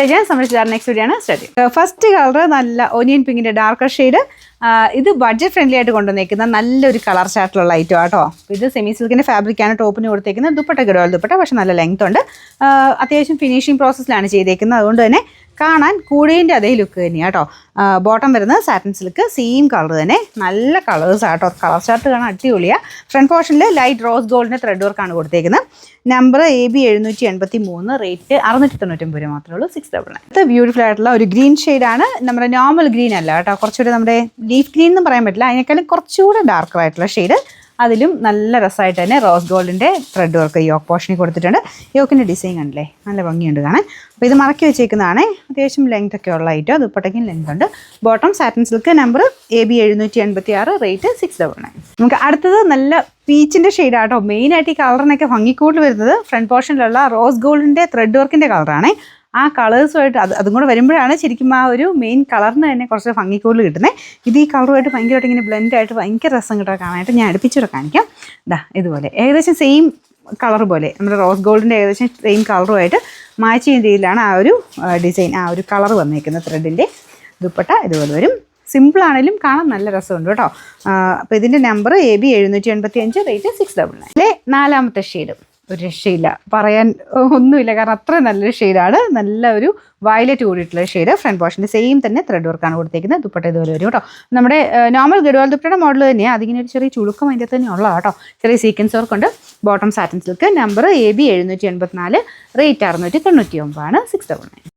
ഞാൻ സംബന്ധിച്ച് next video ആണ് സ്റ്റാർട്ട്. ഫസ്റ്റ് കളർ നല്ല ഓനിയൻ പിങ്കിൻ്റെ ഡാർക്കർ ഷെയ്ഡ്. ഇത് ബഡ്ജറ്റ് ഫ്രണ്ട്ലി ആയിട്ട് കൊണ്ടുവന്നേക്കുന്ന നല്ലൊരു കളർ ചാർട്ടിലുള്ള ഐറ്റം ആട്ടോ. ഇത് സെമി സിൽക്കിൻ്റെ ഫാബ്രിക്കാണ് ടോപ്പിന് കൊടുത്തേക്കുന്നത്. ദുപ്പട്ട ഗഡോൾ ദുപ്പട്ട, പക്ഷേ നല്ല ലെങ്ത് ഉണ്ട്. അത്യാവശ്യം ഫിനിഷിംഗ് പ്രോസസ്സിലാണ് ചെയ്തേക്കുന്നത്. അതുകൊണ്ട് തന്നെ കാണാൻ കൂടേൻ്റെ അതേ ലുക്ക് തന്നെയാണ് കേട്ടോ. ബോട്ടം വരുന്നത് സാറ്റിൻ സിൽക്ക്, സെയിം കളർ തന്നെ. നല്ല കളേഴ്സ് ആട്ടോ. കളർ ചാർട്ട് കാണാൻ അടിപൊളിയാണ്. ഫ്രണ്ട് പോർഷനിൽ ലൈറ്റ് റോസ് ഗോൾഡിൻ്റെ ത്രെഡ് വർക്കാണ് കൊടുത്തേക്കുന്നത്. നമ്പർ AB 783, റേറ്റ് 699 രൂപ മാത്രമേ ഉള്ളൂ. 699. ഇത് ബ്യൂട്ടിഫുൾ ആയിട്ടുള്ള ഒരു ഗ്രീൻ ഷെയ്ഡാണ്. നമ്മുടെ നോർമൽ ഗ്രീൻ അല്ല കേട്ടോ, കുറച്ചുകൂടെ നമ്മുടെ ലീഫ് ഗ്രീൻ എന്നും പറയാൻ പറ്റില്ല, അതിനേക്കാളും കുറച്ചുകൂടെ ഡാർക്കർ ആയിട്ടുള്ള ഷെയ്ഡ്. അതിലും നല്ല രസമായിട്ട് തന്നെ റോസ് ഗോൾഡിൻ്റെ ത്രെഡ് വർക്ക് യോക്ക് പോർഷനിൽ കൊടുത്തിട്ടുണ്ട്. യോക്കിൻ്റെ ഡിസൈൻ കണ്ടില്ലേ, നല്ല ഭംഗിയുണ്ട് കാണാൻ. അപ്പോൾ ഇത് മറക്കി വെച്ചേക്കുന്നതാണ്. അത്യാവശ്യം ലെങ്ത് ഒക്കെ ഉള്ള ഐറ്റം. ദുപ്പട്ടയ്ക്കും ലെങ്ത് ഉണ്ട്. Bottom satin silk, number AB 786, rate 699. നമുക്ക് അടുത്തത് നല്ല പീച്ചിൻ്റെ ഷെയ്ഡാട്ടോ. മെയിനായിട്ട് ഈ കളറിനൊക്കെ ഭംഗിക്കൂടുതൽ വരുന്നത് ഫ്രണ്ട് പോർഷനിലുള്ള റോസ് ഗോൾഡിൻ്റെ ത്രെഡ് വർക്കിൻ്റെ കളറാണ്. ആ കളേഴ്സുമായിട്ട് അതും കൂടെ വരുമ്പോഴാണ് ശരിക്കും ആ ഒരു മെയിൻ കളറിന് തന്നെ കുറച്ച് ഭംഗിക്കൂടുതൽ കിട്ടുന്നത്. ഇത് ഈ കളറുമായിട്ട് ഭയങ്കരമായിട്ട് ഇങ്ങനെ ബ്ലെൻഡായിട്ട് ഭയങ്കര രസം കിട്ടാൻ കാണാനായിട്ട് ഞാൻ അടുപ്പിച്ചൂടെ കാണിക്കാം. ഇതുപോലെ ഏകദേശം സെയിം കളർ പോലെ നമ്മുടെ റോസ് ഗോൾഡിൻ്റെ ഏകദേശം സെയിം കളറുമായിട്ട് മാച്ച് ചെയ്യുന്ന രീതിയിലാണ് ആ ഒരു ഡിസൈൻ, ആ ഒരു കളർ വന്നേക്കുന്നത്. ത്രെഡിൻ്റെ ദുപ്പട്ട ഇതുപോലെ വരും. സിമ്പിളാണെങ്കിലും കാണാൻ നല്ല രസമുണ്ട് കേട്ടോ. അപ്പോൾ ഇതിൻ്റെ നമ്പർ AB 785, റേറ്റ് 699. നാലാമത്തെ ഷെയ്ഡ് ഒരു രക്ഷയില്ല, പറയാൻ ഒന്നുമില്ല, കാരണം അത്ര നല്ലൊരു ഷെയ്ഡാണ്. നല്ല ഒരു വയലറ്റ് കൂടിയിട്ടുള്ള ഷെയ്ഡ്. ഫ്രണ്ട് പോർഷൻ്റെ സെയിം തന്നെ ത്രെഡ് വർക്കാണ് കൊടുത്തേക്കുന്നത്. ദുപ്പട്ട ഇതുപോലെ വരും കേട്ടോ. നമ്മുടെ നോർമൽ ഗഡ്വാൾ ദുപ്പട്ടയുടെ മോഡൽ തന്നെയാണ്. അതിങ്ങനെ ഒരു ചെറിയ ചുളുക്കം അതിൻ്റെ തന്നെ ഉള്ള കേട്ടോ. ചെറിയ സീക്വൻസ് വർക്ക് ഉണ്ട്. Bottom satin silk, number AB 784, rate 699 ആണ്. 699.